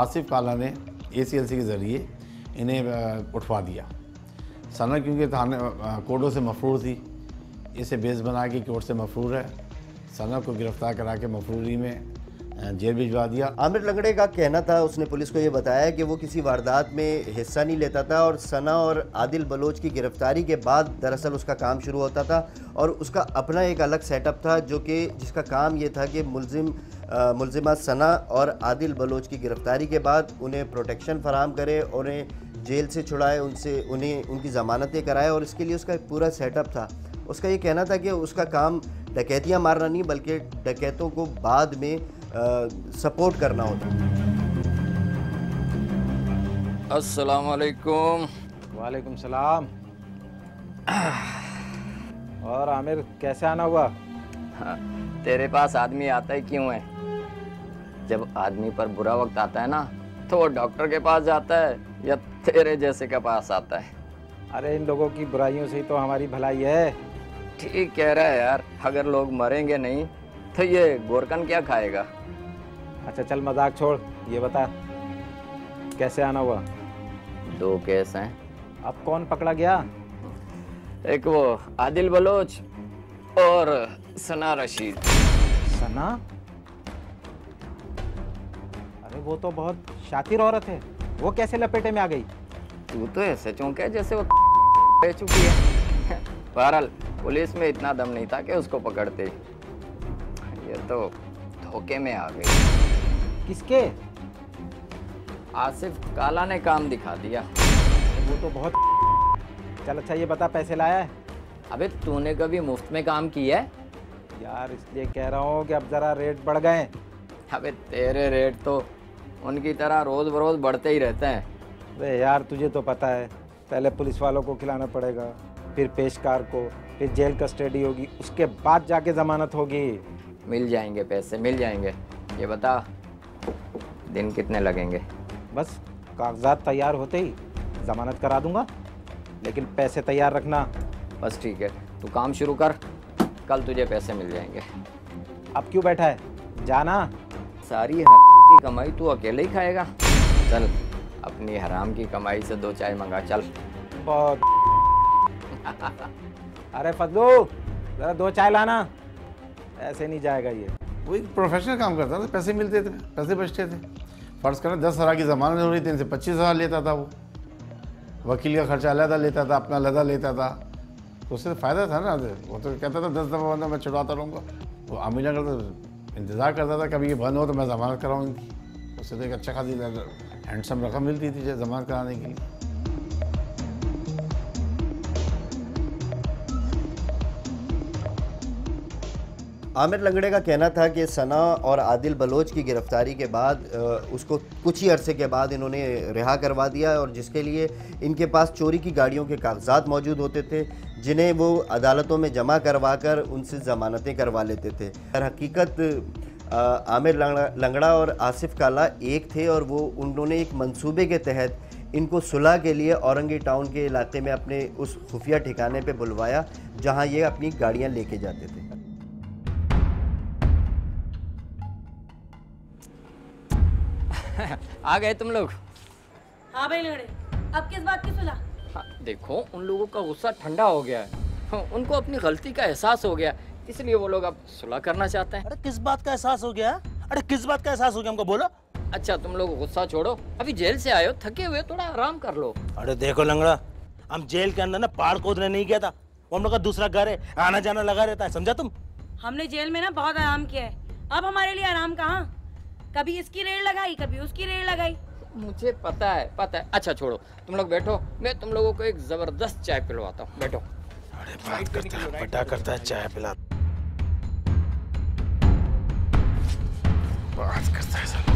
आसिफ काला ने ACLC के ज़रिए इन्हें उठवा दिया। सना क्योंकि थाने कोर्टों से मफरूर थी, इसे बेस बना के कोर्ट से मफरूर है, सना को गिरफ्तार करा के मफरूरी में जेल भिजवा दिया। आमिर लंगड़े का कहना था, उसने पुलिस को ये बताया कि वो किसी वारदात में हिस्सा नहीं लेता था और सना और आदिल बलोच की गिरफ्तारी के बाद दरअसल उसका काम शुरू होता था और उसका अपना एक अलग सेटअप था जो कि जिसका काम ये था कि मुलजिमा सना और आदिल बलोच की गिरफ्तारी के बाद उन्हें प्रोटेक्शन फराहम करे, उन्हें जेल से छुड़ाए, उन्हें उनकी ज़मानतें कराए और इसके लिए उसका एक पूरा सेटअप था। उसका ये कहना था कि उसका काम डकैतियाँ मारना नहीं बल्कि डकैतों को बाद में सपोर्ट करना होता। अस्सलाम वालेकुम। वालेकुम सलाम। और आमिर कैसे आना हुआ? हाँ, तेरे पास आदमी आता ही क्यों है? जब आदमी पर बुरा वक्त आता है ना तो वो डॉक्टर के पास जाता है या तेरे जैसे के पास आता है? अरे इन लोगों की बुराइयों से ही तो हमारी भलाई है। ठीक कह रहा है यार, अगर लोग मरेंगे नहीं तो ये गोरकन क्या खाएगा? अच्छा चल मजाक छोड़, ये बता कैसे आना हुआ? 2 केस हैं। अब कौन पकड़ा गया? एक वो आदिल बलोच और सना रशीद। सना? अरे वो तो बहुत शातिर औरत है, वो कैसे लपेटे में आ गई? तू तो ऐसे चौंके जैसे वो रह चुकी है। बहरहाल पुलिस में इतना दम नहीं था कि उसको पकड़ते, ये तो धोखे में आ गई। किसके? आसिफ काला ने काम दिखा दिया। वो तो बहुत। चल अच्छा ये बता पैसे लाया है? अबे तूने कभी मुफ्त में काम किया है? यार इसलिए कह रहा हूँ कि अब जरा रेट बढ़ गए। अबे तेरे रेट तो उनकी तरह रोज बरोज बढ़ते ही रहते हैं। अरे यार तुझे तो पता है, पहले पुलिस वालों को खिलाना पड़ेगा, फिर पेशकार को, फिर जेल कस्टडी होगी, उसके बाद जाके जमानत होगी। मिल जाएंगे पैसे, मिल जाएंगे। ये बता दिन कितने लगेंगे? बस कागजात तैयार होते ही जमानत करा दूंगा, लेकिन पैसे तैयार रखना। बस ठीक है, तू काम शुरू कर, कल तुझे पैसे मिल जाएंगे। अब क्यों बैठा है, जाना। सारी की कमाई तू अकेले ही खाएगा? चल अपनी हराम की कमाई से 2 चाय मंगा, चल। बहुत। अरे फजलू जरा 2 चाय लाना, ऐसे नहीं जाएगा ये। वो एक प्रोफेशनल काम करता था, पैसे मिलते थे, पैसे बचते थे। फ़र्ज़ करना 10,000 की ज़मानत हो रही थी, इनसे 25,000 लेता था वो। वकील का खर्चा अलग लेता था, अपना अलग लेता था, तो उससे फ़ायदा था ना। वो तो कहता था 10 दफ़ा बंदा मैं छुड़ाता रहूँगा। वो आमिना करता, इंतज़ार करता था कभी ये बंद हो तो मैं ज़मानत कराऊँ इनकी। उससे तो एक अच्छा खासी हैंडसम रकम मिलती थी ज़मानत कराने के लिए। आमिर लंगड़े का कहना था कि सना और आदिल बलोच की गिरफ्तारी के बाद उसको कुछ ही अरसे के बाद इन्होंने रिहा करवा दिया और जिसके लिए इनके पास चोरी की गाड़ियों के कागजात मौजूद होते थे जिन्हें वो अदालतों में जमा करवा कर उनसे ज़मानतें करवा लेते थे। दर हकीकत आमिर लंगड़ा और आसिफ काला एक थे और वो उन्होंने एक मंसूबे के तहत इनको सुलह के लिए औरंगी टाउन के इलाके में अपने उस खुफिया ठिकाने पे बुलवाया जहां ये अपनी गाड़ियां लेके जाते थे। आ गए तुम लोग? हाँ भाई लंगड़े, अब किस बात की सुलह? हाँ, देखो उन लोगों का गुस्सा ठंडा हो गया है, उनको अपनी गलती का एहसास हो गया, इसलिए वो लोग अब सुलह करना चाहते हैं। अरे किस बात का एहसास हो गया? अरे किस बात का एहसास हो गया हमको बोलो। अच्छा तुम लोग गुस्सा छोड़ो, अभी जेल से आए हो, थके हुए, थोड़ा आराम कर लो। अरे देखो लंगड़ा, हम जेल के अंदर ना पहाड़ खोदने नहीं गया था, वो हम लोग का दूसरा घर है, आना जाना लगा रहता है, समझा तुम? हमने जेल में ना बहुत आराम किया है, अब हमारे लिए आराम कहाँ? कभी इसकी रेड लगाई, कभी उसकी रेड लगाई। मुझे पता है, पता है। अच्छा छोड़ो, तुम लोग बैठो, मैं तुम लोगों को एक जबरदस्त चाय पिलवाता हूँ, बैठो। अरे बात करता है, बड़ा करता है, चाय पिला। बात करता है सब।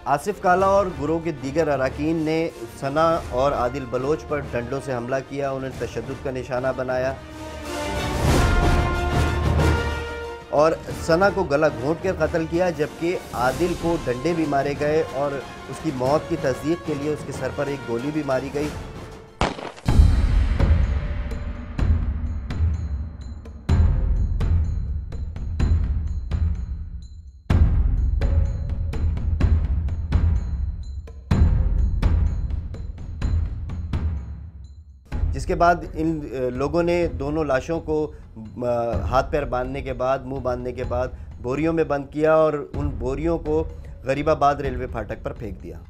आसिफ काला और गिरोह के दीगर अरकान ने सना और आदिल बलोच पर डंडों से हमला किया, उन्हें तशद्दुद का निशाना बनाया और सना को गला घोंट कर कत्ल किया, जबकि आदिल को डंडे भी मारे गए और उसकी मौत की तस्दीक के लिए उसके सर पर एक गोली भी मारी गई। जिसके बाद इन लोगों ने दोनों लाशों को हाथ पैर बांधने के बाद, मुंह बांधने के बाद बोरियों में बंद किया और उन बोरियों को गरीबाबाद रेलवे फाटक पर फेंक दिया।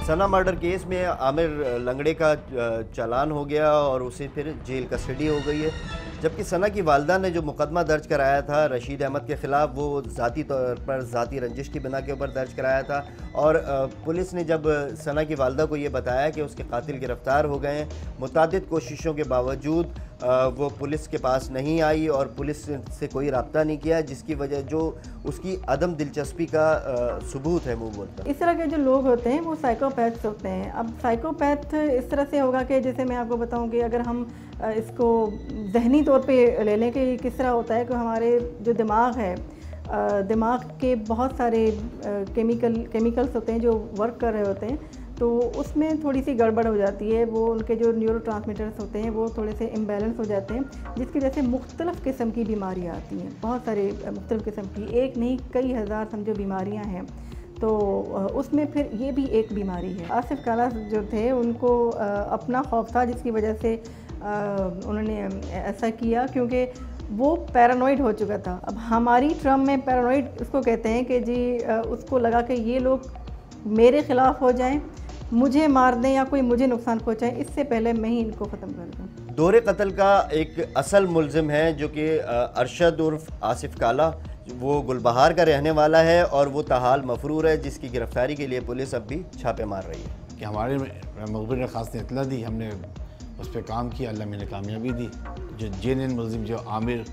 सना मर्डर केस में आमिर लंगड़े का चालान हो गया और उसे फिर जेल कस्टडी हो गई है, जबकि सना की वालदा ने जो मुकदमा दर्ज कराया था रशीद अहमद के ख़िलाफ़, वो ज़ाती तौर पर ज़ाती रंजिश की बिना के ऊपर दर्ज कराया था। और पुलिस ने जब सना की वालदा को ये बताया कि उसके कातिल गिरफ़्तार हो गए हैं, मुतादिद कोशिशों के बावजूद वो पुलिस के पास नहीं आई और पुलिस से कोई रब्ता नहीं किया, जिसकी वजह जो उसकी अदम दिलचस्पी का सबूत है मूवमेंट का। इस तरह के जो लोग होते हैं वो साइकोपैथ्स होते हैं। अब साइकोपैथ इस तरह से होगा कि जैसे मैं आपको बताऊं कि अगर हम इसको जहनी तौर पे ले लें कि किस तरह होता है कि हमारे जो दिमाग है, दिमाग के बहुत सारे केमिकल्स होते हैं जो वर्क कर रहे होते हैं, तो उसमें थोड़ी सी गड़बड़ हो जाती है। वो उनके जो न्यूरोट्रांसमीटर्स होते हैं वो थोड़े से इम्बैलेंस हो जाते हैं, जिसकी वजह से मुख्तलिफ़ किस्म की बीमारियाँ आती हैं, बहुत सारे मुख्तलिफ़ किस्म की, एक नहीं कई हज़ार समझो बीमारियाँ हैं। तो उसमें फिर ये भी एक बीमारी है। आसिफ काला जो थे उनको अपना खौफ था, जिसकी वजह से उन्होंने ऐसा किया क्योंकि वो पैरानॉइड हो चुका था। अब हमारी टर्म में पैरानॉइड उसको कहते हैं कि जी उसको लगा कि ये लोग मेरे ख़िलाफ़ हो जाएं, मुझे मार दें या कोई मुझे नुकसान पहुंचाए, इससे पहले मैं ही इनको ख़त्म कर दूँ। दौरे कत्ल का एक असल मुलजिम है जो कि अरशद उर्फ आसिफ काला, वो गुलबहार का रहने वाला है और वो ताहाल मफरूर है, जिसकी गिरफ्तारी के लिए पुलिस अब भी छापे मार रही है। कि हमारे मखबूर ने ख़ास ने इतला दी, हमने उस पर काम किया, अल्लाह मैंने कामयाबी दी। जो जेन्युइन मुलजिम जो आमिर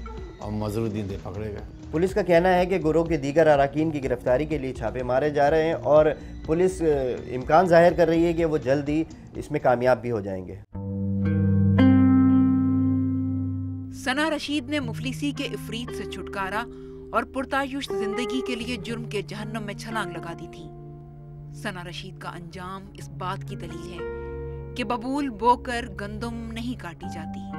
और मज़रुद्दीन थे पकड़े गए। पुलिस का कहना है कि गिरोह के दीगर अरकान की गिरफ्तारी के लिए छापे मारे जा रहे हैं और पुलिस इम्कान जाहिर कर रही है कि वो जल्द ही इसमें कामयाब भी हो जाएंगे। सना रशीद ने मुफलिसी के इफरीत से छुटकारा और पुरतायुश जिंदगी के लिए जुर्म के जहन्नम में छलांग लगा दी थी। सना रशीद का अंजाम इस बात की दलील है कि बबूल बोकर गंदम नहीं काटी जाती।